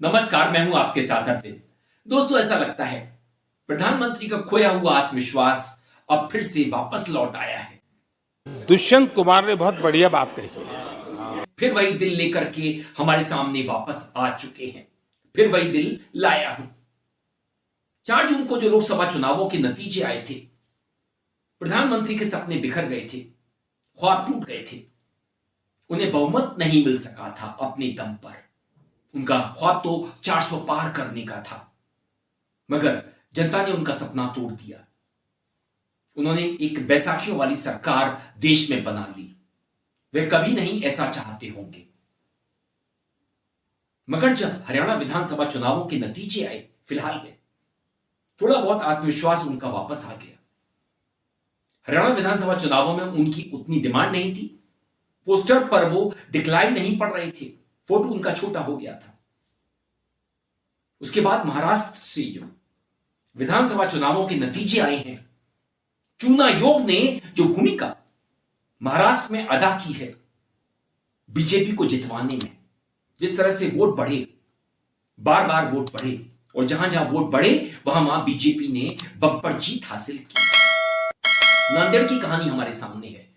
नमस्कार, मैं हूं आपके साथ अरविंद। दोस्तों, ऐसा लगता है प्रधानमंत्री का खोया हुआ आत्मविश्वास अब फिर से वापस लौट आया है। दुष्यंत कुमार ने बहुत बढ़िया बात कही है। फिर वही दिल लेकर के हमारे सामने वापस आ चुके हैं। फिर वही दिल लाया हूं। 4 जून को जो लोकसभा चुनावों के नतीजे आए थे, प्रधानमंत्री के सपने बिखर गए थे, ख्वाब टूट गए थे। उन्हें बहुमत नहीं मिल सका था अपने दम पर। उनका ख्वाब तो 400 पार करने का था, मगर जनता ने उनका सपना तोड़ दिया। उन्होंने एक बैसाखियों वाली सरकार देश में बना ली। वे कभी नहीं ऐसा चाहते होंगे। मगर जब हरियाणा विधानसभा चुनावों के नतीजे आए, फिलहाल में थोड़ा बहुत आत्मविश्वास उनका वापस आ गया। हरियाणा विधानसभा चुनावों में उनकी उतनी डिमांड नहीं थी। पोस्टर पर वो दिखलाई नहीं पड़ रहे थे। फोटो उनका छोटा हो गया था। उसके बाद महाराष्ट्र से जो विधानसभा चुनावों के नतीजे आए हैं, चुनाव आयोग ने जो भूमिका महाराष्ट्र में अदा की है बीजेपी को जितवाने में, जिस तरह से वोट बढ़े, बार बार वोट बढ़े, और जहां जहां वोट बढ़े वहां बीजेपी ने बम्पर जीत हासिल की। नांदेड़ की कहानी हमारे सामने है।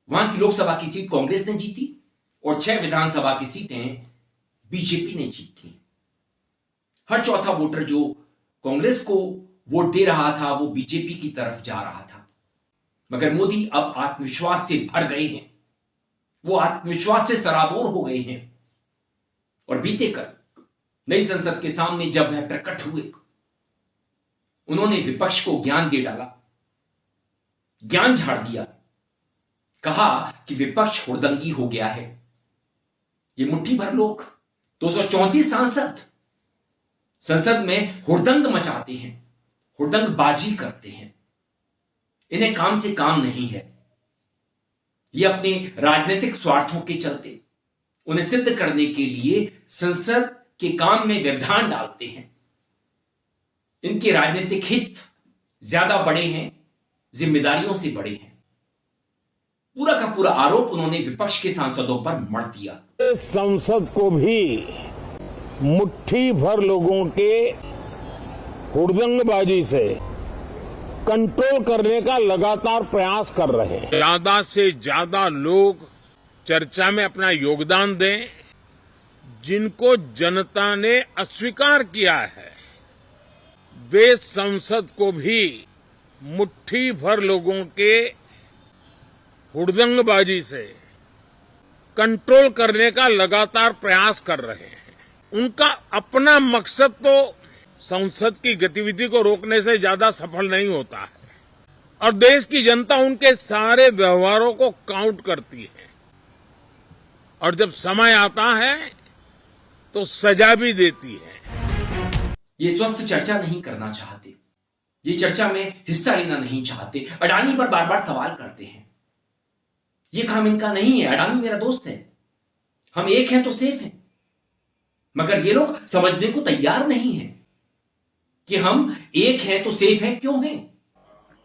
वहां की लोकसभा की सीट कांग्रेस ने जीती और 6 विधानसभा की सीटें बीजेपी ने जीती। हर चौथा वोटर जो कांग्रेस को वोट दे रहा था वो बीजेपी की तरफ जा रहा था। मगर मोदी अब आत्मविश्वास से भर गए हैं। वो आत्मविश्वास से सराबोर हो गए हैं। और बीते कल नई संसद के सामने जब वह प्रकट हुए, उन्होंने विपक्ष को ज्ञान दे डाला, ज्ञान झाड़ दिया। कहा कि विपक्ष हुड़दंगी हो गया है। ये मुट्ठी भर लोग, 234 सांसद संसद में हुड़दंग मचाते हैं, हुड़दंगबाजी करते हैं। इन्हें काम से काम नहीं है। ये अपने राजनीतिक स्वार्थों के चलते, उन्हें सिद्ध करने के लिए संसद के काम में व्यवधान डालते हैं। इनके राजनीतिक हित ज्यादा बड़े हैं, जिम्मेदारियों से बड़े हैं। पूरा का पूरा आरोप उन्होंने विपक्ष के सांसदों पर मढ़ दिया। संसद को भी मुट्ठी भर लोगों के हुड़दंगबाजी से कंट्रोल करने का लगातार प्रयास कर रहे हैं। ज्यादा से ज्यादा लोग चर्चा में अपना योगदान दें। जिनको जनता ने अस्वीकार किया है, वे संसद को भी मुट्ठी भर लोगों के हुड़दंगबाजी से कंट्रोल करने का लगातार प्रयास कर रहे हैं। उनका अपना मकसद तो संसद की गतिविधि को रोकने से ज्यादा सफल नहीं होता है, और देश की जनता उनके सारे व्यवहारों को काउंट करती है, और जब समय आता है तो सजा भी देती है। ये स्वस्थ चर्चा नहीं करना चाहते। ये चर्चा में हिस्सा लेना नहीं चाहते। अडानी पर बार बार सवाल करते हैं। ये काम इनका नहीं है। अडानी मेरा दोस्त है, हम एक हैं तो सेफ हैं। मगर ये लोग समझने को तैयार नहीं हैं कि हम एक हैं तो सेफ हैं क्यों हैं।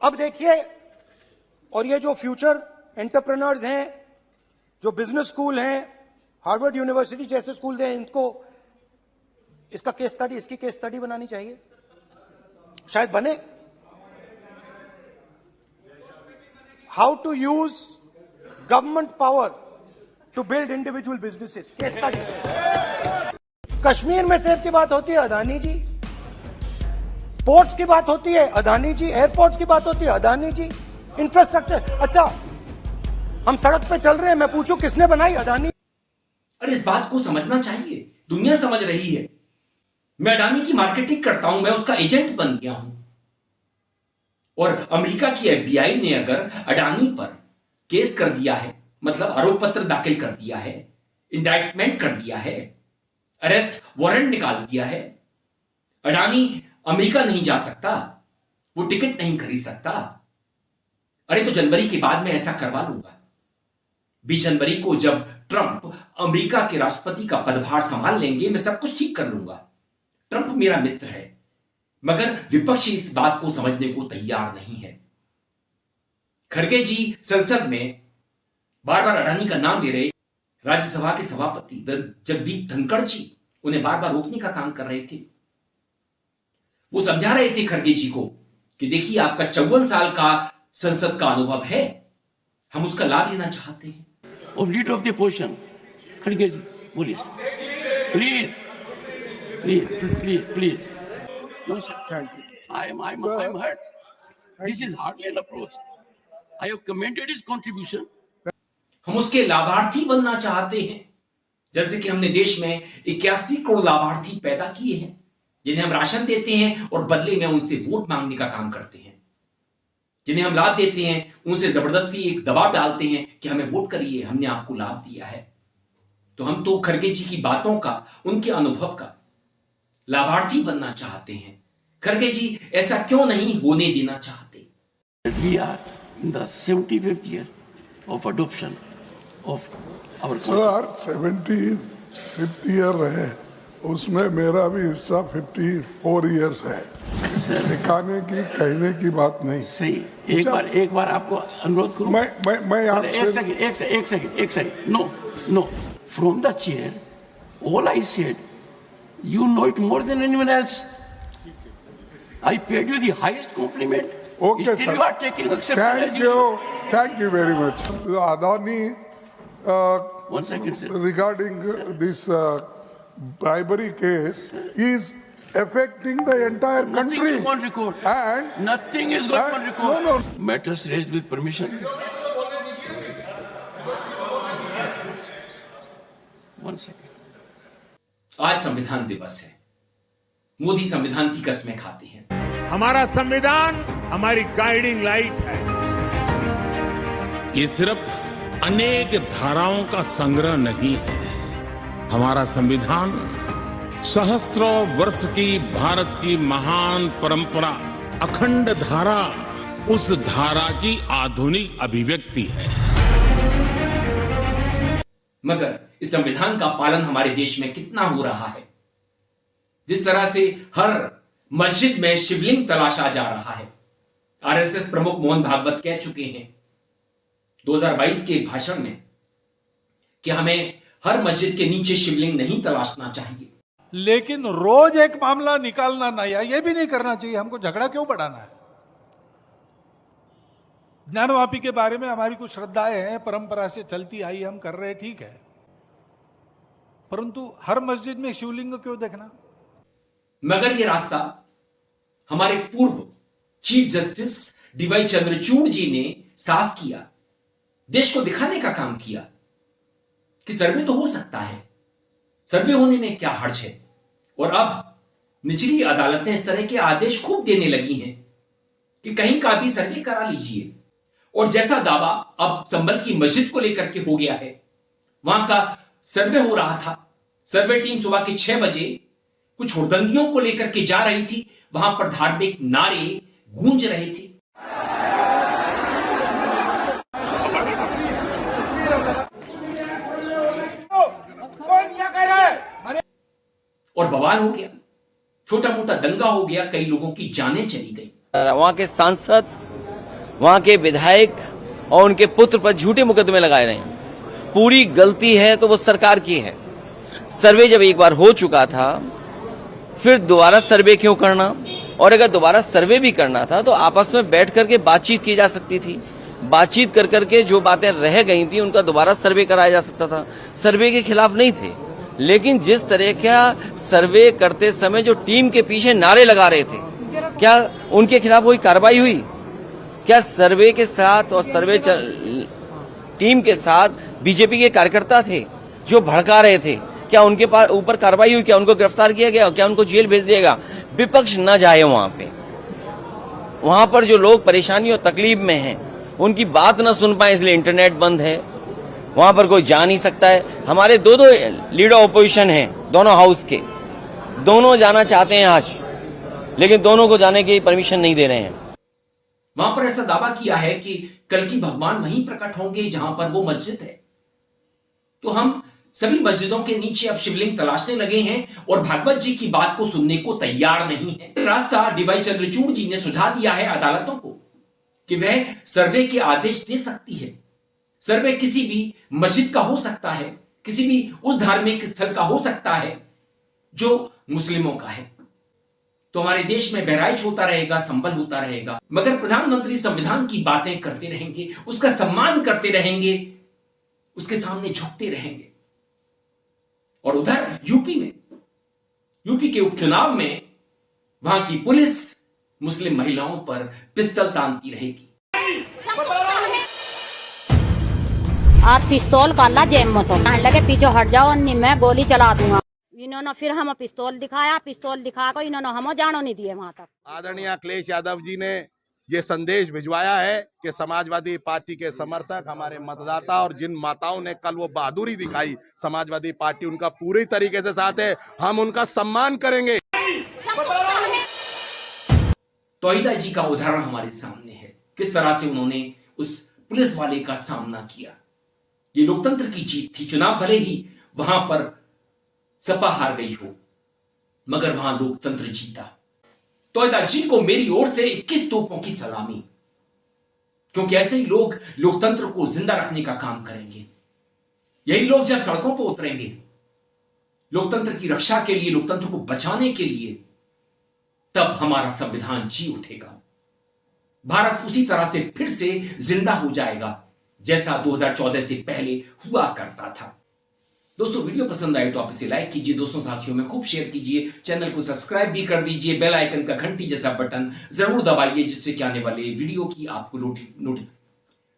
अब देखिए, और ये जो फ्यूचर एंटरप्रेन्योर्स हैं, जो बिजनेस स्कूल हैं, हार्वर्ड यूनिवर्सिटी जैसे स्कूल हैं, इनको इसका केस स्टडी, इसकी केस स्टडी बनानी चाहिए। शायद बने। How to use government power to build individual businesses, case study. Kashmir में सेब की बात होती है, अदानी जी। पोर्ट्स की बात होती है, अदानी जी। एयरपोर्ट्स की बात होती है, अदानी जी। इंफ्रास्ट्रक्चर, अच्छा हम सड़क पे चल रहे हैं, मैं पूछूं किसने बनाई? अदानी। अरे इस बात को समझना चाहिए। दुनिया समझ रही है। मैं अडानी की मार्केटिंग करता हूं, मैं उसका एजेंट बन गया हूं। और अमेरिका की एफबीआई ने अगर अडानी पर केस कर दिया है, मतलब आरोप पत्र दाखिल कर दिया है, इंडाइटमेंट कर दिया है, अरेस्ट वारंट निकाल दिया है, अडानी अमेरिका नहीं जा सकता, वो टिकट नहीं खरीद सकता। अरे तो जनवरी के बाद में ऐसा करवा लूंगा। 20 जनवरी को जब ट्रंप अमेरिका के राष्ट्रपति का पदभार संभाल लेंगे, मैं सब कुछ ठीक कर लूंगा। ट्रंप मेरा मित्र है। मगर विपक्ष इस बात को समझने को तैयार नहीं है। खड़गे जी संसद में बार बार अडानी का नाम ले रहे। राज्यसभा के सभापति जगदीप धनखड़ जी उन्हें बार बार रोकने का काम कर रहे थे। वो समझा रहे थे खड़गे जी को कि देखिए आपका 54 साल का संसद का अनुभव है, हम उसका लाभ लेना चाहते हैं। Of leader of the opposition, खड़गे जी, बोलिए please. No sir. Thank you. I'm hurt. This is hardly an approach. I have commended his contribution. हम उसके लाभार्थी बनना चाहते हैं, जैसे कि हमने देश में 81 करोड़ लाभार्थी पैदा किए हैं, जिन्हें हम राशन देते हैं और बदले में उनसे वोट मांगने का काम करते हैं। जिन्हें हम लाभ देते हैं, उनसे जबरदस्ती एक दबाव डालते हैं कि हमें वोट करिए, हमने आपको लाभ दिया है। तो हम तो खड़गे जी की बातों का, उनके अनुभव का लाभार्थी बनना चाहते हैं। खड़गे जी ऐसा क्यों नहीं होने देना चाहते? We are in the 75th year of adoption of our sir 75th year है, उसमें मेरा भी हिस्सा 54 इयर्स है। सिखाने की, कहने की बात नहीं। सही। एक बार आपको अनुरोध करूं। मैं आपसे एक second. No. From the chair, all I said, you know it more than anyone else. I paid you the highest compliment. Okay, Still sir. you are taking exception. Thank you very much. Adani, 1 second, sir. regarding this bribery case is affecting the entire Nothing country. is on record. And Nothing is going on record. No. Matters raised with permission. 1 second. आज संविधान दिवस है। मोदी संविधान की कस्में खाते हैं। हमारा संविधान हमारी गाइडिंग लाइट है। ये सिर्फ अनेक धाराओं का संग्रह नहीं है। हमारा संविधान सहस्त्रों वर्ष की भारत की महान परंपरा, अखंड धारा, उस धारा की आधुनिक अभिव्यक्ति है। मगर इस संविधान का पालन हमारे देश में कितना हो रहा है? जिस तरह से हर मस्जिद में शिवलिंग तलाशा जा रहा है। आरएसएस प्रमुख मोहन भागवत कह चुके हैं 2022 के भाषण में कि हमें हर मस्जिद के नीचे शिवलिंग नहीं तलाशना चाहिए। लेकिन रोज एक मामला निकालना नया, यह भी नहीं करना चाहिए। हमको झगड़ा क्यों बढ़ाना है? ज्ञानवापी के बारे में हमारी कुछ श्रद्धाएं हैं, परंपरा से चलती आई, हम कर रहे, ठीक है, परंतु हर मस्जिद में शिवलिंग क्यों देखना? मगर यह रास्ता हमारे पूर्व चीफ जस्टिस डीवाई चंद्रचूड़ जी ने साफ किया, देश को दिखाने का काम किया कि सर्वे तो हो सकता है, सर्वे होने में क्या हर्ज है। और अब निचली अदालतें इस तरह के आदेश खूब देने लगी हैं कि कहीं का भी सर्वे करा लीजिए। और जैसा दावा अब संभल की मस्जिद को लेकर के हो गया है, वहां का सर्वे हो रहा था, सर्वे टीम सुबह के 6 बजे कुछ हुड़दंगियों को लेकर के जा रही थी, वहां पर धार्मिक नारे गूंज रहे थे। और बवाल हो गया, छोटा मोटा दंगा हो गया, कई लोगों की जानें चली गई। वहां के सांसद, वहां के विधायक और उनके पुत्र पर झूठे मुकदमे लगाए रहे हैं। पूरी गलती है तो वो सरकार की है। सर्वे जब एक बार हो चुका था, फिर दोबारा सर्वे क्यों करना? और अगर दोबारा सर्वे भी करना था तो आपस में बैठ करके बातचीत की जा सकती थी। बातचीत कर करके जो बातें रह गई थी उनका दोबारा सर्वे कराया जा सकता था। सर्वे के खिलाफ नहीं थे, लेकिन जिस तरह का सर्वे करते समय जो टीम के पीछे नारे लगा रहे थे, क्या उनके खिलाफ कोई कार्रवाई हुई? क्या सर्वे के साथ और सर्वे टीम के साथ बीजेपी के कार्यकर्ता थे जो भड़का रहे थे? क्या उनके पास ऊपर कार्रवाई हुई? क्या उनको गिरफ्तार किया गया? क्या उनको जेल भेज दिया गया? विपक्ष न जाए वहां पे। वहां पर जो लोग परेशानी और तकलीफ में हैं, उनकी बात न सुन पाए, इसलिए इंटरनेट बंद है, वहां पर कोई जा नहीं सकता है। हमारे दो लीडर ऑपोजिशन हैं, दोनों हाउस के, दोनों जाना चाहते हैं आज, लेकिन दोनों को जाने की परमिशन नहीं दे रहे हैं। वहां पर ऐसा दावा किया है कि कल की भगवान वहीं प्रकट होंगे जहां पर वो मस्जिद है। तो हम सभी मस्जिदों के नीचे अब शिवलिंग तलाशने लगे हैं और भागवत जी की बात को सुनने को तैयार नहीं है। रास्ता डीवाई चंद्रचूड़ जी ने सुझा दिया है अदालतों को कि वह सर्वे के आदेश दे सकती है। सर्वे किसी भी मस्जिद का हो सकता है, किसी भी उस धार्मिक स्थल का हो सकता है जो मुस्लिमों का है। तो हमारे देश में बहराइच होता रहेगा, संभल होता रहेगा, मगर प्रधानमंत्री संविधान की बातें करते रहेंगे, उसका सम्मान करते रहेंगे, उसके सामने झुकते रहेंगे। और उधर यूपी के उपचुनाव में वहां की पुलिस मुस्लिम महिलाओं पर पिस्टल तानती रहेगी। आप पिस्तौल काला जेब में सो लगे पीछे हट जाओ, नहीं मैं गोली चला दूंगा। इन्होंने फिर हम पिस्तौल दिखा कर इन्होंने हम जानो नहीं दिए वहां तक। आदरणीय अखिलेश यादव जी ने ये संदेश भिजवाया है कि समाजवादी पार्टी के समर्थक, हमारे मतदाता और जिन माताओं ने कल वो बहादुरी दिखाई, समाजवादी पार्टी उनका पूरी तरीके से साथ है, हम उनका सम्मान करेंगे। तौहीदा जी का उदाहरण हमारे सामने है, किस तरह से उन्होंने उस पुलिस वाले का सामना किया। ये लोकतंत्र की जीत थी। चुनाव भले ही वहां पर सपा हार गई हो, मगर वहां लोकतंत्र जीता। तौहीदा जी को मेरी ओर से 21 तोपों की सलामी, क्योंकि ऐसे ही लोग लोकतंत्र को जिंदा रखने का काम करेंगे। यही लोग जब सड़कों पर उतरेंगे लोकतंत्र की रक्षा के लिए, लोकतंत्र को बचाने के लिए, तब हमारा संविधान जी उठेगा। भारत उसी तरह से फिर से जिंदा हो जाएगा जैसा 2014 से पहले हुआ करता था। दोस्तों, वीडियो पसंद आए तो आप इसे लाइक कीजिए, दोस्तों साथियों में खूब शेयर कीजिए, चैनल को सब्सक्राइब भी कर दीजिए, बेल आइकन का घंटी जैसा बटन जरूर दबाइए, जिससे कि आने वाले वीडियो की आपको नोटिफिकेशन।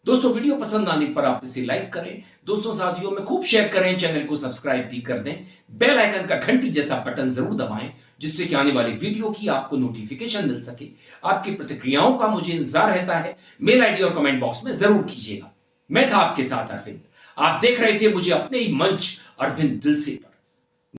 दोस्तों, वीडियो पसंद आने पर आप इसे लाइक करें, दोस्तों साथियों में खूब शेयर करें, चैनल को सब्सक्राइब भी कर दें, बेल आइकन का घंटी जैसा बटन जरूर दबाएं, जिससे कि आने वाली वीडियो की आपको नोटिफिकेशन मिल सके। आपकी प्रतिक्रियाओं का मुझे इंतजार रहता है, मेल आईडी और कमेंट बॉक्स में जरूर कीजिएगा। मैं था आपके साथ अरविंद, आप देख रहे थे मुझे अपने ही मंच अरविंद दिल से पर।